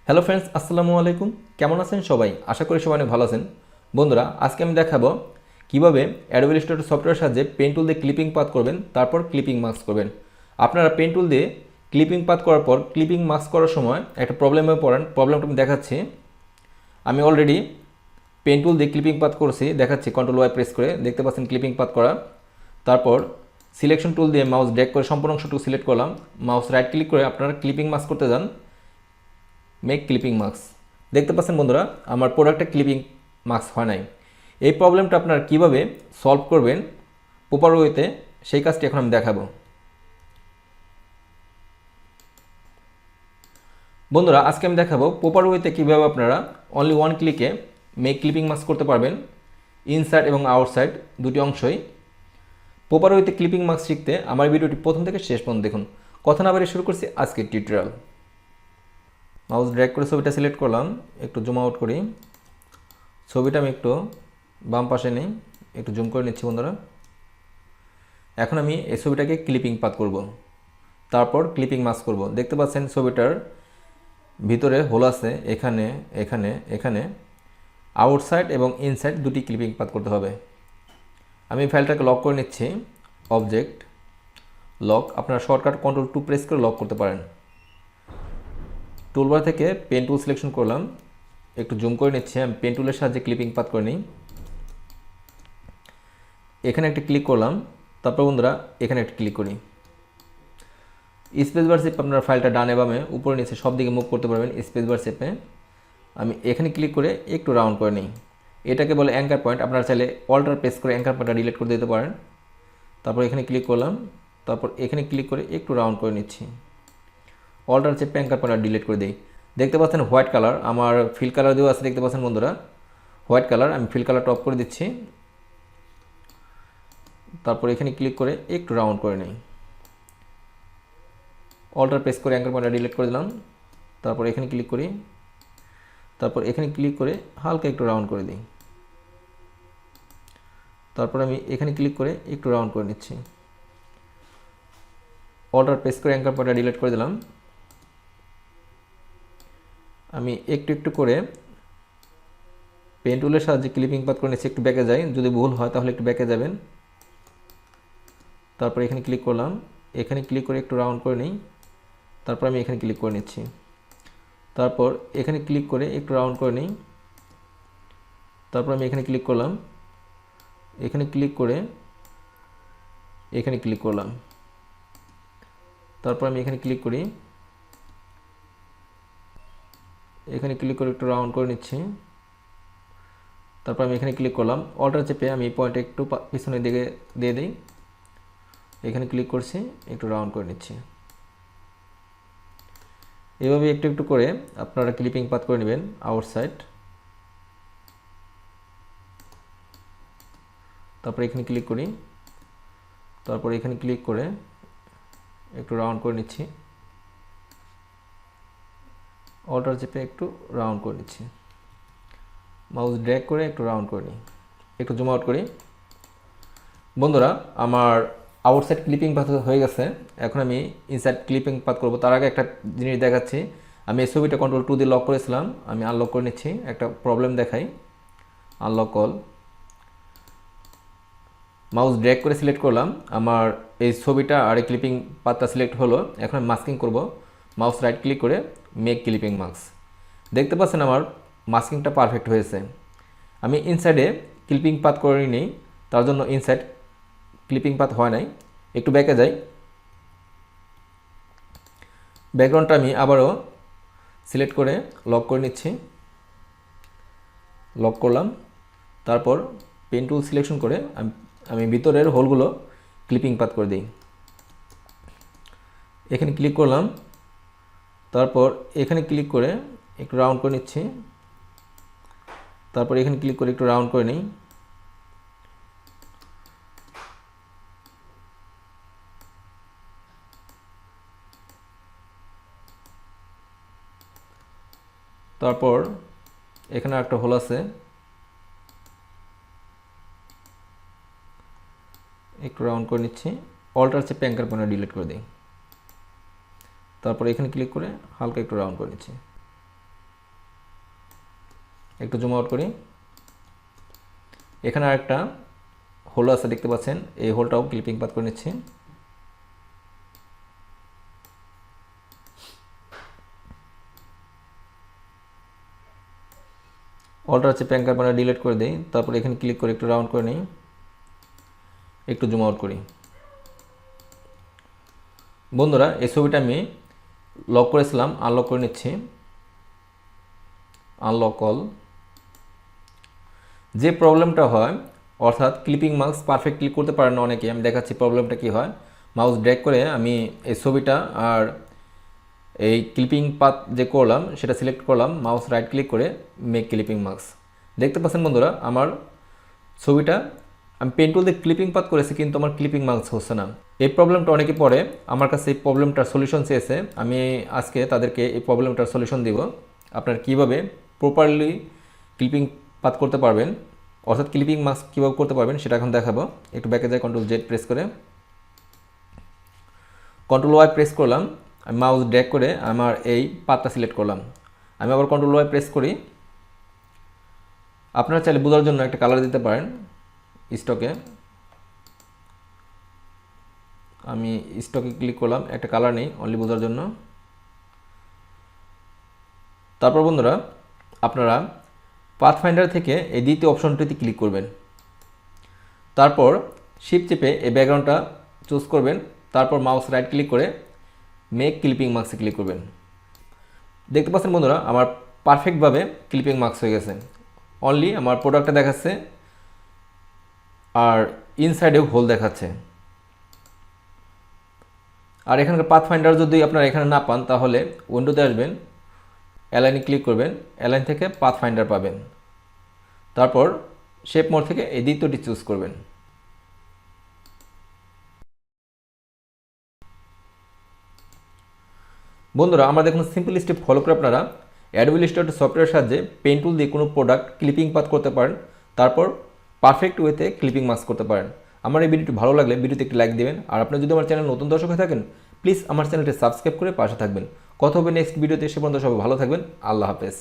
Hello friends, আসসালামু আলাইকুম। কেমন আছেন সবাই? আশা করি সবাই অনেক ভালো আছেন। বন্ধুরা, আজকে আমি দেখাবো কিভাবে অ্যাডোবি ইলাস্ট্রেটর সফটওয়্যারের সাহায্যে পেন টুল দিয়ে ক্লিপিং পাথ করবেন, তারপর ক্লিপিং মাস্ক করবেন। আপনারা পেন টুল দিয়ে ক্লিপিং পাথ করার পর ক্লিপিং মাস্ক করার সময় একটা প্রবলেমে পড়েন। প্রবলেমটা আমি দেখাচ্ছি। আমি অলরেডি পেন টুল দিয়ে ক্লিপিং পাথ করছি, দেখাচ্ছি। কন্ট্রোল ওয়াই প্রেস করে দেখতে পাচ্ছেন ক্লিপিং পাথ করা। তারপর সিলেকশন টুল দিয়ে মাউস ড্র্যাগ করে সম্পূর্ণ অংশটুকু সিলেক্ট করলাম। মাউস রাইট ক্লিক করে আপনারা ক্লিপিং মাস্ক করতে যান, মেক ক্লিপিং মাস্ক। দেখতে পাচ্ছেন বন্ধুরা, আমার প্রোডাক্টে ক্লিপিং মাস্ক হয় নাই। এই প্রবলেমটা আপনারা কীভাবে সলভ করবেন প্রপার ওয়েতে, সেই কাজটি এখন আমি দেখাবো। বন্ধুরা, আজকে আমি দেখাবো প্রপার ওয়েতে কীভাবে আপনারা অনলি ওয়ান ক্লিকে মেক ক্লিপিং মাস্ক করতে পারবেন, ইনসাইড এবং আউটসাইড দুটি অংশই। প্রপার ওয়েতে ক্লিপিং মাস্ক শিখতে আমার ভিডিওটি প্রথম থেকে শেষ পর্যন্ত দেখুন। কথা না বাড়িয়ে শুরু করছি আজকের টিউটোরিয়াল। মাউস ড্র্যাগ করে ছবিটা সিলেক্ট করলাম, একটু জুম আউট করি। ছবিটা আমি একটু বাম পাশে নেই, একটু জুম করে নিচ্ছি বন্ধুরা। এখন আমি এই ছবিটাকে ক্লিপিং পাথ করব, তারপর ক্লিপিং মাস্ক করব। দেখতে পাচ্ছেন ছবিটার ভিতরে হোল আছে, এখানে এখানে এখানে। আউটসাইড এবং ইনসাইড দুটি ক্লিপিং পাথ করতে হবে। আমি ফাইলটাকে লক করে নিচ্ছি, অবজেক্ট লক। আপনারা শর্টকাট কন্ট্রোল টু প্রেস করে লক করতে পারেন। টুলবার থেকে পেন টুল সিলেকশন করলাম, একটু জুম করে নিচ্ছি। আমি পেন টুলের সাহায্যে ক্লিপিং পাথ করে নিই। এখানে একটা ক্লিক করলাম, তারপর বন্ধুরা এখানে একটা ক্লিক করি। স্পেস বার চেপে আপনারা ফাইলটা ডানে বামে উপরে নিচে সব দিকে মুভ করতে পারবেন স্পেস বার চেপে। আমি এখানে ক্লিক করে একটু রাউন্ড করে নিই। এটাকে বলে অ্যাঙ্কার পয়েন্ট। আপনারা চাইলে অল্টার প্রেস করে অ্যাঙ্কার পয়েন্টটা ডিলিট করে দিতে পারেন। তারপর এখানে ক্লিক করলাম, তারপর এখানে ক্লিক করে একটু রাউন্ড করে নিচ্ছি। অল্টার চেপে অ্যাঙ্কার পয়েন্টটা ডিলিট করে দিই। দেখতে পাচ্ছেন হোয়াইট কালার, আমার ফিল কালার দেওয়া আছে। দেখতে পাচ্ছেন বন্ধুরা হোয়াইট কালার। আমি ফিল কালারটা অফ করে দিচ্ছি। তারপর এখানে ক্লিক করে একটু রাউন্ড করে নিই। অল্টার প্রেস করে অ্যাঙ্কার পয়েন্টটা ডিলিট করে দিলাম। তারপর এখানে ক্লিক করি, তারপর এখানে ক্লিক করে হালকা একটু রাউন্ড করে দিই। তারপর আমি এখানে ক্লিক করে একটু রাউন্ড করে নিচ্ছি। অল্টার প্রেস করে অ্যাঙ্কার পয়েন্টটা ডিলিট করে দিলাম। আমি একটু একটু করে পেন টুলের সাহায্যে ক্লিপিং পাথ করে নিচ্ছি। একটু ব্যাকে যাই, যদি ভুল হয় তাহলে একটু ব্যাকে যাবেন। তারপর এখানে ক্লিক করলাম, এখানে ক্লিক করে একটু রাউন্ড করে নিই। তারপর আমি এখানে ক্লিক করে নিচ্ছি। তারপর এখানে ক্লিক করে একটু রাউন্ড করে নিই। তারপর আমি এখানে ক্লিক করলাম, এখানে ক্লিক করে এখানে ক্লিক করলাম। তারপর আমি এখানে ক্লিক করি, এখানে ক্লিক করে একটু রাউন্ড করে নিচ্ছি। তারপর আমি এখানে ক্লিক করলাম, অল্টার চেপে আমি পয়েন্টে একটু পিছনের দিকে দিয়ে দিই। এখানে ক্লিক করছি, একটু রাউন্ড করে নিচ্ছি। এভাবে একটু একটু করে আপনারা ক্লিপিং পাথ করে নেবেন আউটসাইড। তারপর এখানে ক্লিক করি, তারপর এখানে ক্লিক করে একটু রাউন্ড করে নিচ্ছি। অল্টার চেপে একটু রাউন্ড করে নিচ্ছি। মাউস ড্র্যাগ করে একটু রাউন্ড করে নিই, একটু জুম আউট করি। বন্ধুরা, আমার আউটসাইড ক্লিপিং পাথ হয়ে গেছে। এখন আমি ইনসাইড ক্লিপিং পাথ করব। তার আগে একটা জিনিস দেখাচ্ছি। আমি এই ছবিটা কন্ট্রোল টু দিয়ে লক করেছিলাম, আমি আনলক করে নিচ্ছি। একটা প্রবলেম দেখাই, আনলক কল। মাউস ড্র্যাগ করে সিলেক্ট করলাম, আমার এই ছবিটা আর এই ক্লিপিং পাথটা সিলেক্ট হলো। এখন আমি মাস্কিং করব। মাউস রাইট ক্লিক করে মেক ক্লিপিং মাস্ক। দেখতে পাচ্ছেন আমার মাস্কিংটা পারফেক্ট হয়েছে। আমি ইনসাইডে ক্লিপিং পাথ করে নিই, তার জন্য ইনসাইড ক্লিপিং পাথ হয় নাই। একটু ব্যাকে যাই। ব্যাকগ্রাউন্ডটা আমি আবারও সিলেক্ট করে লক করে নিচ্ছি। লক করলাম। তারপর পেন টুল সিলেকশন করে আমি ভিতরের হোলগুলো ক্লিপিং পাথ করে দিই। এখানে ক্লিক করলাম, তারপর এখানে ক্লিক করে একটু রাউন্ড করে নিচ্ছি। তারপর এখানে ক্লিক করে একটু রাউন্ড করে নিই। তারপর এখানে একটা হোল আছে, একটু রাউন্ড করে নিচ্ছি। অল্টার চেপে অ্যাঙ্কার পয়েন্ট ডিলিট করে দিই। তারপর এখানে ক্লিক করে হালকা একটু রাউন্ড করে নিচ্ছি। একটু জুম আউট করি। এখানে আরেকটা হোল আছে দেখতে পাচ্ছেন, এই হোলটাও ক্লিপিং পাথ করে নিচ্ছি। অল্টার চেপে অ্যাঙ্কার বানায় ডিলিট করে দিই, তারপর এখানে ক্লিক করে একটু রাউন্ড করে নিই, একটু জুম আউট করি। বন্ধুরা এই ছবিটা আমি লক করেছিলাম, আনলক করে নিচ্ছি, আনলক অল। যে প্রবলেমটা হয় অর্থাৎ ক্লিপিং মাস্ক পারফেক্ট ক্লিক করতে পারে না অনেকে, আমি দেখাচ্ছি প্রবলেমটা কী হয়। মাউস ড্র্যাগ করে আমি এই ছবিটা আর এই ক্লিপিং পাথ যে করলাম সেটা সিলেক্ট করলাম, মাউস রাইট ক্লিক করে মেক ক্লিপিং মাস্ক। দেখতে পাচ্ছেন বন্ধুরা আমার ছবিটা আমি পেন টুল দিয়ে ক্লিপিং পাথ করেছি, কিন্তু আমার ক্লিপিং মাস্ক হচ্ছে না। এই প্রবলেমটা অনেকে পড়ে, আমার কাছে এই প্রবলেমটার সলিউশন চেয়েছে, আমি আজকে তাদেরকে এই প্রবলেমটার সলিউশন দিব। আপনার কীভাবে প্রপারলি ক্লিপিং পাথ করতে পারবেন, অর্থাৎ ক্লিপিং মাস্ক কীভাবে করতে পারবেন সেটা এখন দেখাবো। একটু ব্যাকে যাই, কন্ট্রোল জেড প্রেস করে কন্ট্রোল ওয়াই প্রেস করলাম, আমি মাউস ড্র্যাগ করে আমার এই পাথটা সিলেক্ট করলাম। আমি আবার কন্ট্রোল ওয়াই প্রেস করি। আপনারা চাইলে বোঝার জন্য একটা কালার দিতে পারেন স্টকে, আমি স্টকে ক্লিক করলাম, একটা কালার নেই অনলি বোঝার জন্য। তারপর বন্ধুরা আপনারা পাথ ফাইন্ডার থেকে এই দ্বিতীয় অপশনটিতে ক্লিক করবেন, তারপর শিফট চেপে এই ব্যাকগ্রাউন্ডটা চুজ করবেন, তারপর মাউস রাইট ক্লিক করে মেক ক্লিপিং মাস্কে ক্লিক করবেন। দেখতে পাচ্ছেন বন্ধুরা আমার পারফেক্টভাবে ক্লিপিং মাস্ক হয়ে গেছে। অনলি আমার প্রোডাক্টটা দেখাচ্ছে আর ইনসাইডেও হোল দেখাচ্ছে। আর এখানকার পাথ ফাইন্ডার যদি আপনারা এখানে না পান তাহলে উইন্ডোতে আসবেন, অ্যালাইনে ক্লিক করবেন, অ্যালাইন থেকে পাথ ফাইন্ডার পাবেন, তারপর শেপ মোড থেকে এই দ্বিতীয়টি চুজ করবেন। বন্ধুরা আমরা দেখুন সিম্পল স্টেপ ফলো করে আপনারা অ্যাডোবি ইলাস্ট্রেটর সফটওয়্যারের সাহায্যে পেন টুল দিয়ে কোনো প্রোডাক্ট ক্লিপিং পাথ করতে পারেন, তারপর পারফেক্ট ওয়েতে ক্লিপিং মাস্ক করতে পারেন। আমার এই ভিডিওটি ভালো লাগলে ভিডিওতে একটি লাইক দেবেন, আর আপনি যদি আমার চ্যানেল নতুন দর্শক হয়ে থাকেন প্লিজ আমার চ্যানেলটি সাবস্ক্রাইব করে পাশে থাকবেন। কথা হবে নেক্সট ভিডিওতে, সে পর্যন্ত সবাই ভালো থাকবেন। আল্লাহ হাফেজ।